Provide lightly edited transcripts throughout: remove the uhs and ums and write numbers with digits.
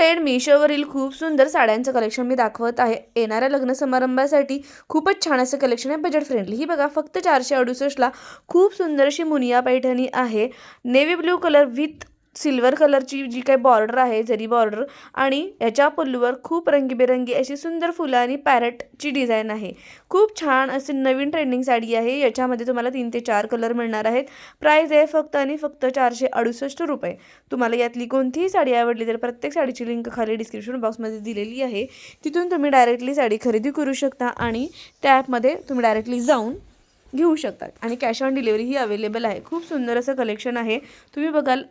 Friend, मीशोवरील खूप सुंदर साड्यांचं कलेक्शन मी दाखवत आहे. येणाऱ्या लग्न समारंभासाठी खूपच छान असं कलेक्शन आहे, बजेट फ्रेंडली. ही बघा, फक्त 468ला खूप सुंदर अशी मुनिया पैठणी आहे. Navy blue colour with silver कलरची जी काही बॉर्डर आहे, जरी बॉर्डर, आणि याच्या पल्लूवर खूप रंगीबेरंगी अशी सुंदर फुलं आणि पॅरेटची डिझाईन आहे. खूप छान अशी नवीन ट्रेंडिंग साडी आहे. याच्यामध्ये तुम्हाला 3 ते 4 कलर मिळणार आहेत. प्राईज आहे फक्त आणि फक्त 468 रुपये. तुम्हाला यातली कोणतीही साडी आवडली तर प्रत्येक साडीची लिंक खाली डिस्क्रिप्शन बॉक्समध्ये दिलेली आहे. तिथून तुम्ही डायरेक्टली साडी खरेदी करू शकता आणि त्या ॲपमध्ये तुम्ही डायरेक्टली जाऊन घेऊ शकता आणि cash on delivery he available आहे. खूप सुंदर असं कलेक्शन आहे. तुम्ही बघाल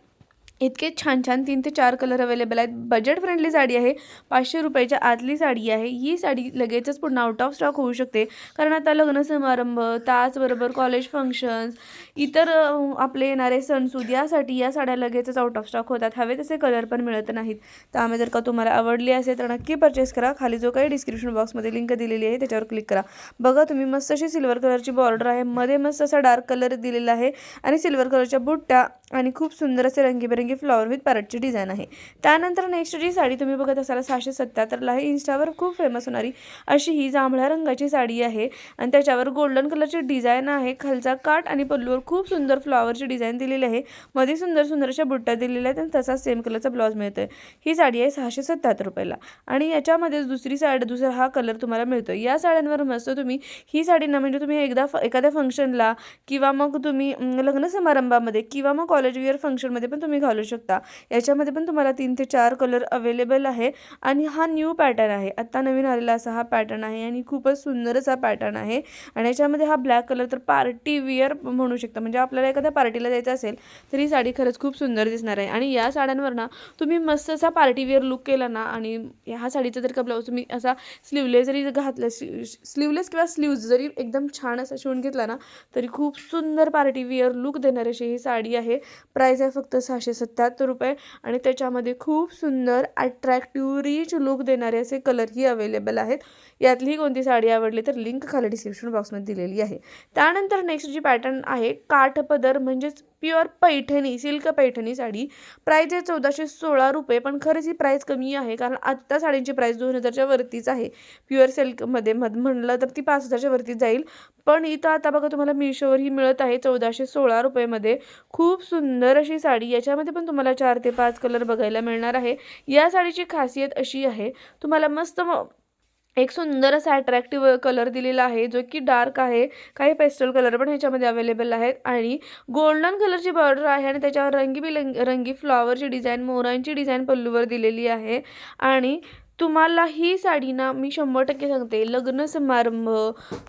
इतके छान छान 3 ते 4 कलर अवेलेबल आहेत. बजेट फ्रेंडली साडी आहे. 500 रुपयाच्या आतली साडी आहे. ही साडी लगेचच पुन्हा आउट ऑफ स्टॉक होऊ शकते, कारण आता लग्न समारंभ, त्याचबरोबर कॉलेज फंक्शन्स, इतर आपले येणारे सणसूद, यासाठी या साड्या लगेचच आउट ऑफ स्टॉक होतात. हवे तसे कलर पण मिळत नाहीत. त्यामुळे जर का तुम्हाला आवडली असेल तर नक्की परचेस करा. खाली जो काही डिस्क्रिप्शन बॉक्समध्ये लिंक दिलेली आहे त्याच्यावर क्लिक करा. बघा तुम्ही, मस्त अशी सिल्वर कलरची बॉर्डर आहे, मध्ये मस्त असा डार्क कलर दिलेला आहे आणि सिल्वर कलरच्या बुट्ट्या आणि खूप सुंदर असे रंगीबेरंगी फ्लॉवर विथ पॅरेटची डिझाईन आहे. त्यानंतर नेक्स्ट जी साडी तुम्ही बघत असाल 677ला आहे. इन्स्टावर खूप फेमस होणारी अशी ही जांभळ्या रंगाची साडी आहे आणि त्याच्यावर गोल्डन कलरची डिझाईन आहे. खालचा काठ आणि पल्लूवर खूप सुंदर फ्लॉवरची डिझाईन दिलेली आहे. मध्ये सुंदर सुंदर अशा बुट्ट्या दिलेल्या आहेत आणि तसाच सेम कलरचा ब्लाउज मिळतोय. ही साडी आहे 677 रुपयाला आणि याच्यामध्येच दुसरा हा कलर तुम्हाला मिळतो. या साड्यांवर मस्त तुम्ही ही साडी ना, म्हणजे तुम्ही एखाद्या फंक्शनला किंवा मग तुम्ही लग्न समारंभामध्ये किंवा मग कॉलेज विअर फंक्शनमध्ये पण तुम्ही घालू शकता. याच्यामध्ये पण तुम्हाला 3 ते 4 कलर अवेलेबल आहे आणि हा न्यू पॅटर्न आहे. आत्ता नवीन आलेला असा हा पॅटर्न आहे आणि खूपच सुंदर असा पॅटर्न आहे. आणि याच्यामध्ये हा ब्लॅक कलर तर पार्टी विअर म्हणू शकता, म्हणजे आपल्याला एखाद्या पार्टीला जायचं असेल तर ही साडी खरंच खूप सुंदर दिसणार आहे. आणि या साड्यांवर ना तुम्ही मस्त असा पार्टी विअर लुक केला ना, आणि ह्या साडीचा जर का ब्लाऊज तुम्ही असा स्लीवलेस जरी घातला, स्लीवलेस किंवा स्लीव्ज जरी एकदम छान असा शिवून घेतला ना, तरी खूप सुंदर पार्टी विअर लुक देणारी अशी ही साडी आहे. प्राईज आहे फक्त 677 रुपये आणि त्याच्यामध्ये खूप सुंदर अट्रॅक्टिव्ह रिच लुक देणारे असे कलरही अवेलेबल आहेत. यातलीही कोणती साडी आवडली तर लिंक खाली डिस्क्रिप्शन बॉक्समध्ये दिलेली आहे. त्यानंतर नेक्स्ट जी पॅटर्न आहे, काठपदर म्हणजेच pure Paithani, silk Paithani sari. Price आहे 1416 रुपये. पण खरंच ही प्राईस कमी आहे, कारण आत्ता साडींची प्राईस 2000च्या वरतीच आहे. प्युअर सिल्कमध्ये म्हणलं तर ती 5000च्या वरतीच जाईल. पण इथं आता बघा, तुम्हाला मीशोवर ही मिळत आहे 1416 रुपयेमध्ये. खूप सुंदर अशी साडी. याच्यामध्ये पण तुम्हाला 4 ते 5 कलर बघायला मिळणार आहे. या साडीची खासियत अशी आहे, तुम्हाला मस्त एक सुंदर असा अट्रॅक्टिव्ह कलर दिलेला आहे, जो की डार्क आहे. काही पेस्टल कलर पण ह्याच्यामध्ये अवेलेबल आहेत आणि गोल्डन कलरची बॉर्डर आहे आणि त्याच्यावर रंगी फ्लॉवरची डिझाईन, मोरांची डिझाईन पल्लूवर दिलेली आहे. आणि तुम्हाला ही साडी ना, मी 100% सांगते, लग्न समारंभ,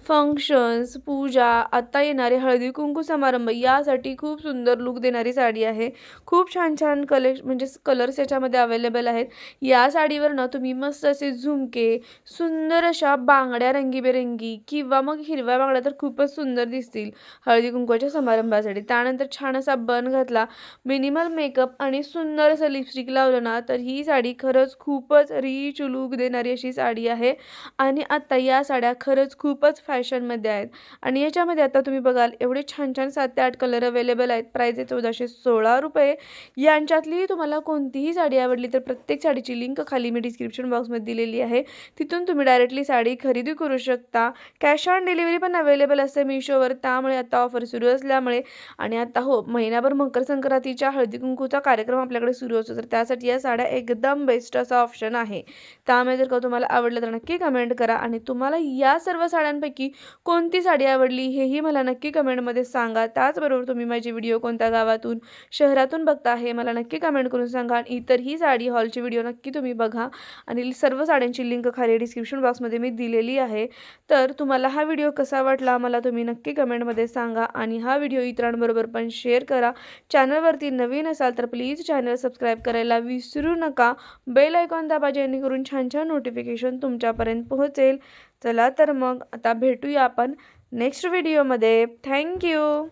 फंक्शन्स, पूजा, आता येणारे हळदी कुंकू समारंभ, यासाठी खूप सुंदर लुक देणारी साडी आहे. खूप छान छान म्हणजे कलर्स याच्यामध्ये अवेलेबल आहेत. या साडीवर ना तुम्ही मस्त असे झुमके, सुंदर अशा बांगड्या रंगीबेरंगी किंवा मग हिरव्या बांगड्या तर खूपच सुंदर दिसतील हळदी कुंकूच्या समारंभासाठी. त्यानंतर छान असा बन घातला, मिनिमल मेकअप आणि सुंदर असं लिपस्टिक लावलं ना, तर ही साडी खरंच खूपच रिच लुक देणारी अशी साडी आहे. आणि आता या साड्या खरंच खूपच फॅशनमध्ये आहेत आणि याच्यामध्ये आता तुम्ही बघाल एवढे छान छान 7 ते 8 कलर अवेलेबल आहेत. प्राईज आहे 1416 रुपये. यांच्यातली तुम्हाला कोणतीही साडी आवडली तर प्रत्येक साडीची लिंक खाली मी डिस्क्रिप्शन बॉक्समध्ये दिलेली आहे. तिथून तुम्ही डायरेक्टली साडी खरेदी करू शकता. कॅश ऑन डिलिव्हरी पण अवेलेबल असते मीशोवर. त्यामुळे आता ऑफर सुरू असल्यामुळे आणि आता महिनाभर मकर संक्रांतीच्या हळदी कुंकूचा कार्यक्रम आपल्याकडे सुरू असतो, तर त्यासाठी या साड्या एकदम बेस्ट असा ऑप्शन आहे. त्यामुळे जर का तुम्हाला आवडलं तर नक्की कमेंट करा आणि तुम्हाला या सर्व साड्यांपैकी कोणती साडी आवडली हेही मला नक्की कमेंटमध्ये सांगा. त्याचबरोबर तुम्ही माझी व्हिडिओ कोणत्या गावातून, शहरातून बघता हे मला नक्की कमेंट करून सांगा. आणि इतर ही साडी हॉलची व्हिडिओ नक्की तुम्ही बघा आणि सर्व साड्यांची लिंक खाली डिस्क्रिप्शन बॉक्समध्ये मी दिलेली आहे. तर तुम्हाला हा व्हिडिओ कसा वाटला मला तुम्ही नक्की कमेंटमध्ये सांगा आणि हा व्हिडिओ इतरांबरोबर पण शेअर करा. चॅनलवरती नवीन असाल तर प्लीज चॅनल सबस्क्राईब करायला विसरू नका. बेल आयकॉन दाबा, जेणेकरून छान छान नोटिफिकेशन तुमच्यापर्यंत पोहोचेल. चला तर मग आता भेटूया आपण नेक्स्ट व्हिडिओमध्ये. थँक्यू.